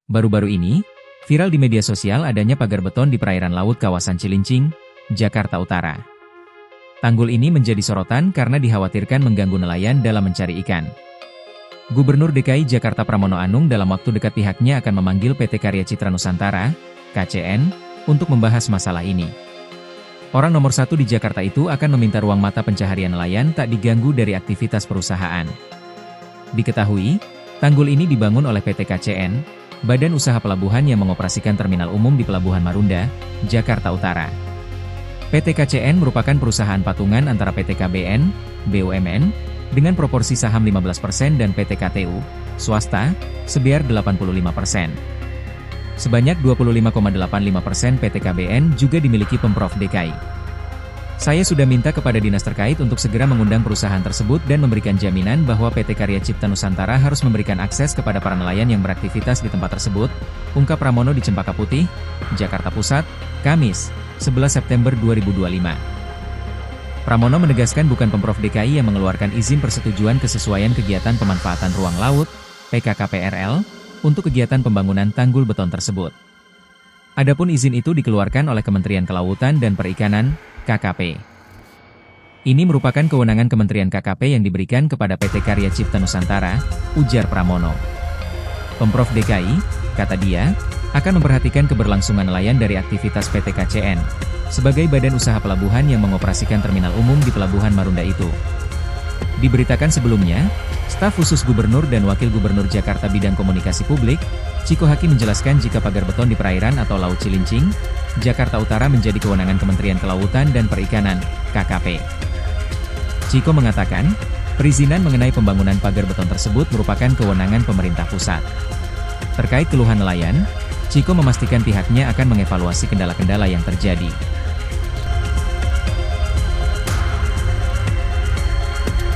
Baru-baru ini, viral di media sosial adanya pagar beton di perairan laut kawasan Cilincing, Jakarta Utara. Tanggul ini menjadi sorotan karena dikhawatirkan mengganggu nelayan dalam mencari ikan. Gubernur DKI Jakarta Pramono Anung dalam waktu dekat pihaknya akan memanggil PT Karya Citra Nusantara, KCN, untuk membahas masalah ini. Orang nomor satu di Jakarta itu akan meminta ruang mata pencaharian nelayan tak diganggu dari aktivitas perusahaan. Diketahui, tanggul ini dibangun oleh PT KCN, Badan Usaha Pelabuhan yang mengoperasikan terminal umum di Pelabuhan Marunda, Jakarta Utara. PT KCN merupakan perusahaan patungan antara PT KBN, BUMN, dengan proporsi saham 15% dan PT KTU, swasta, sebiar 85%. Sebanyak 25,85% PT KBN juga dimiliki Pemprov DKI. Saya sudah minta kepada dinas terkait untuk segera mengundang perusahaan tersebut dan memberikan jaminan bahwa PT Karya Cipta Nusantara harus memberikan akses kepada para nelayan yang beraktivitas di tempat tersebut, ungkap Pramono di Cempaka Putih, Jakarta Pusat, Kamis, 11 September 2025. Pramono menegaskan bukan Pemprov DKI yang mengeluarkan izin persetujuan kesesuaian kegiatan pemanfaatan ruang laut, PKKPRL, untuk kegiatan pembangunan tanggul beton tersebut. Adapun izin itu dikeluarkan oleh Kementerian Kelautan dan Perikanan, KKP. Ini merupakan kewenangan Kementerian KKP yang diberikan kepada PT Karya Cipta Nusantara, ujar Pramono. Pemprov DKI, kata dia, akan memperhatikan keberlangsungan nelayan dari aktivitas PT KCN, sebagai badan usaha pelabuhan yang mengoperasikan terminal umum di Pelabuhan Marunda itu. Diberitakan sebelumnya, staf khusus Gubernur dan Wakil Gubernur Jakarta Bidang Komunikasi Publik, Ciko Haki menjelaskan jika pagar beton di perairan atau Laut Cilincing, Jakarta Utara menjadi kewenangan Kementerian Kelautan dan Perikanan, KKP. Ciko mengatakan, perizinan mengenai pembangunan pagar beton tersebut merupakan kewenangan pemerintah pusat. Terkait keluhan nelayan, Ciko memastikan pihaknya akan mengevaluasi kendala-kendala yang terjadi.